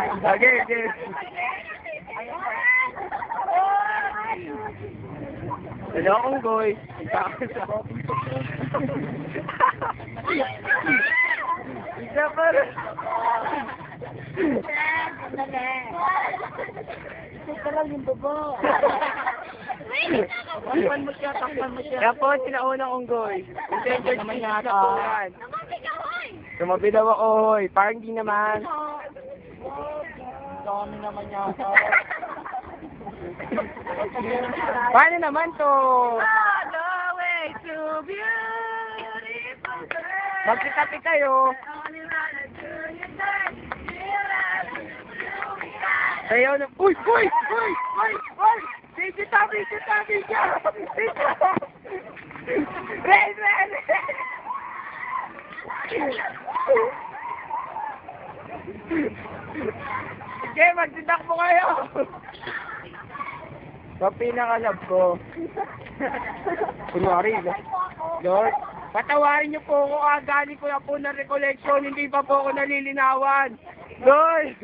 Okay, okay. Hello, Unggoy. Isa pa rin. Ito lang yung bubo. Takpan mo siya, takpan mo siya. Kaya po, sinaunang Unggoy. Endangered naman yata po yan. Tumabi daw ako, hoy. Parang di naman. Dami naman yata. Paano naman to? All the way to beautiful girl. Magkitapi kayo. Sayaw na. Uy! Uy! Uy! Uy! Uy! Sitabi! Sitabi siya! Ren! Ren! Sige, magsitak mo kayo! Pinaka-love ko. Kunwari, Lord, patawarin niyo po ako, galing ko na po ng recollection, hindi pa po ako nalilinawan. Lord!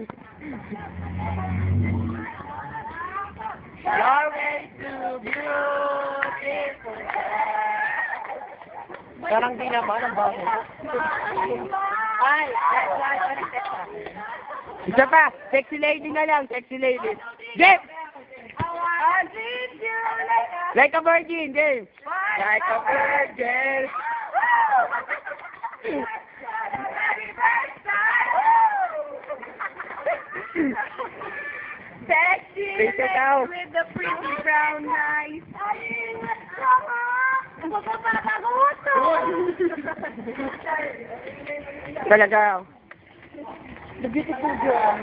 Your way to beautiful. Parang di naman ang bago. Ay! Isa pa, sexy lady na lang, sexy lady. Jeff! Like a virgin, James. Like a virgin. Sexy Face it out. with the pretty brown eyes. Talaga. The beautiful girl.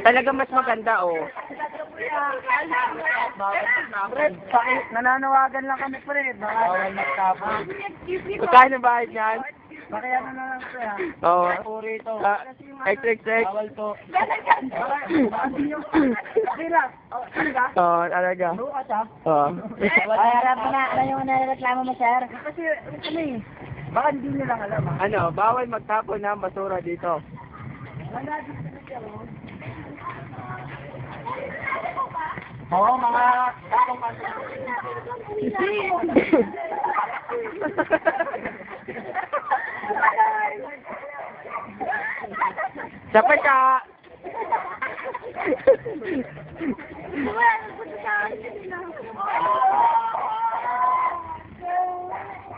Talaga mas maganda, oh. Nananawagan lang kami, pre. Bawal magtapon. Magkano ba yan? Pakiano na lang, pre. Oo. Puri ito. XXX. Bawal to. Sila. Oo, talaga. Bukas, ha? Oo. Ay, harap mo na. Ano yung narareklamo mo, sir? Kasi, ano eh. Baka hindi nyo lang alam, ha? Ano, bawal magtapon ng basura dito. Oo, mga takong Dapat ka.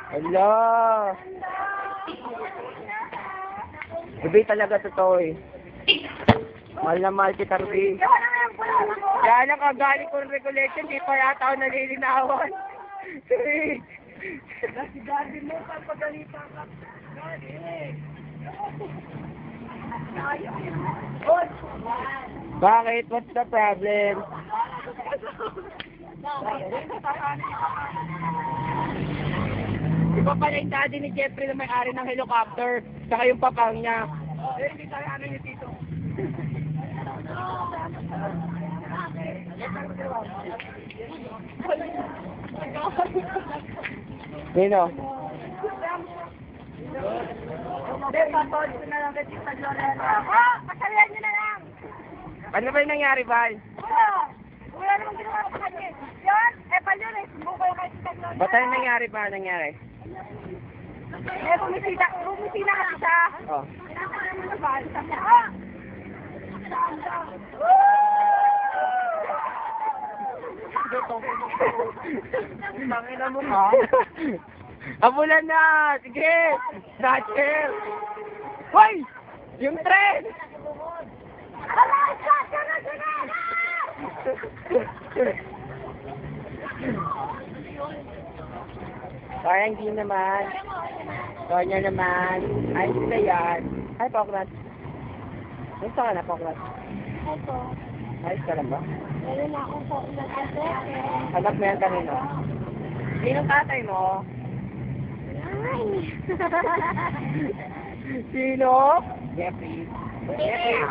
Hello. Gabi talaga totoo eh. Mahal na mahal kita, Ruby. Kaya lang kagaling ko ng recollection, di pa yata ako nalilinawan. Sorry. Si Daddy mo, papagalitan ka. Bakit? What's the problem? Di ba pala yung daddy ni Jeffrey na may-ari ng helicopter, saka yung papang niya. Eh, hindi tayo ano niya dito. Sino? Hindi, papawad ko na lang kasi pag-lola. Pasalihan nyo na lang. Ano ba yung nangyari, Val? Wala namang ginawa ko kanya. Yun, pal yun eh. Subuko yung kasi pag-lola. Ba't ano nangyari ba? Nangyari? Bumisina ka siya. Oh. Tangina mo ha? Abulan na! Sige! Snatcher! Hoy! Yung tren! Parang hindi naman. Kanya naman. Ay, sila yan. Ay, Pokrat. Gusto ka na, Pokrat? Ito. Ayos ka lang ba? Meron na akong po nag-ate. Anak mo yan kanino? Sinong tatay mo? Ay. Sino? Jeffrey. Jeffrey.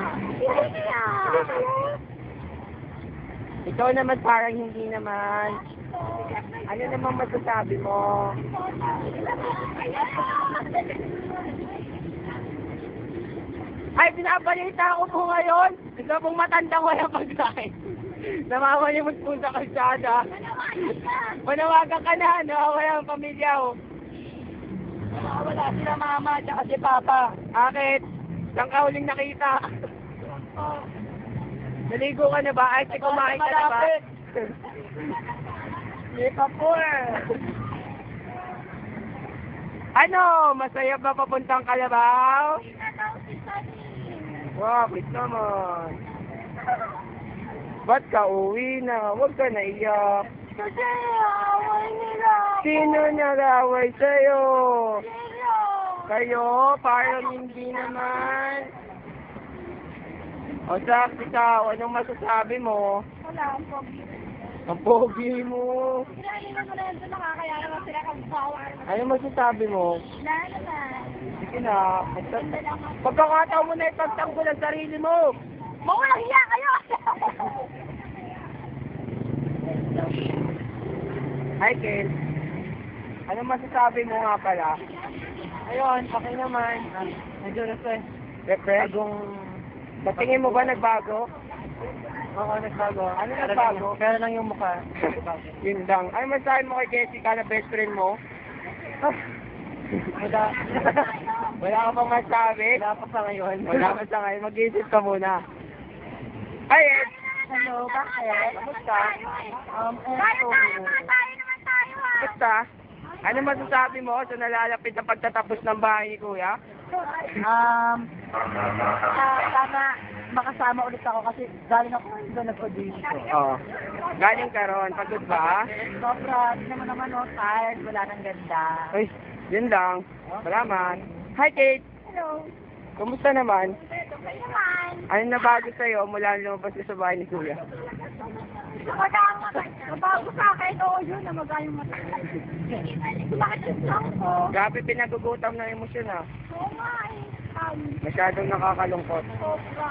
Ikaw naman parang hindi naman. Ano naman masasabi mo? Ay, binabalita ko po ngayon. Ito pong matandang walang pagkain. Namamanimot po sa kalsada. Manawagan ka na, nawawala ang pamilya ko. Wala sila mama at si papa. Akit, saan ka huling nakita? Naligo ka na ba? Ay, kumain ka na ba? Hindi pa po eh. Ano? Masaya ba papuntang Kalabaw? Wow, wait naman. Ba't ka uwi na? Huwag ka naiyak. Kasi away nila. Sino nag-away sa'yo? Sino? Kayo? Parang hindi naman. O sa ikaw, anong masasabi mo? Wala ang pogi. Ang pogi mo. Kailangan mo na yun doon, nakakaya naman sila kang bawa. Ano masasabi mo? Wala naman. Sige na. Pagkakataon mo na ipagtanggol ang sarili mo. Mawalang hiya kayo! Hi, Ken. Ano masasabi mo nga pala? Ayun, okay naman. Medyo refresh. Tingin mo ba nagbago? Oo, nagbago. Ano nagbago? Kaya lang yung mukha. Yun lang. Ano masasabi mo kay Jessica na best friend mo? Wala. Wala ka pang masabi? Wala pa sa ngayon. Wala pa sa ngayon. Mag-iisip ka muna. Hi, Ed. Hello, bakit? Kamusta? Tayo naman tayo ah. Kamusta? Ano masasabi mo sa nalalapit na pagtatapos ng bahay ni Kuya? Sana makasama ulit ako kasi galing ako doon nagpa-dito. Oo. Galing ka ron. Pagod ba? Sobra, di naman tired, wala nang ganda. Ay, yun lang. Salamat. Hi, Kate. Hello. Kumusta naman? Okay naman. Ano na bago sa'yo mula lumabas ka sa bahay ni Kuya? Mabago sa akin, oo yun na magayong mata. Bakit ang ko? Grabe pinagugutam na emosyon ah. Oo nga eh. Masyadong nakakalungkot. Sobra.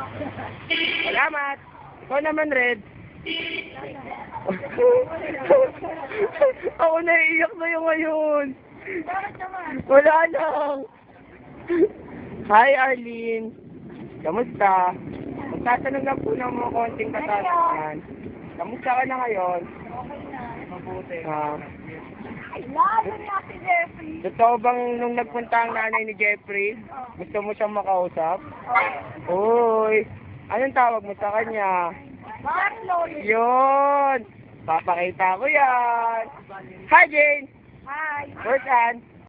Salamat. Ikaw naman, Red. Ako naiiyak na yung ngayon. Bakit naman? Wala lang. Hi, Arlene. Kamusta? Magtatanong lang po ng mga konting katanungan. Kamusta ka na ngayon? Okay na. Mabuti. Ay, lalo niya si Jeffrey. Totoo bang nung nagpunta ang nanay ni Jeffrey, gusto mo siyang makausap? Uy, anong tawag mo sa kanya? Marlon. Yun! Papakita ko yan! Hi, Jane! Hi. Where's Ann?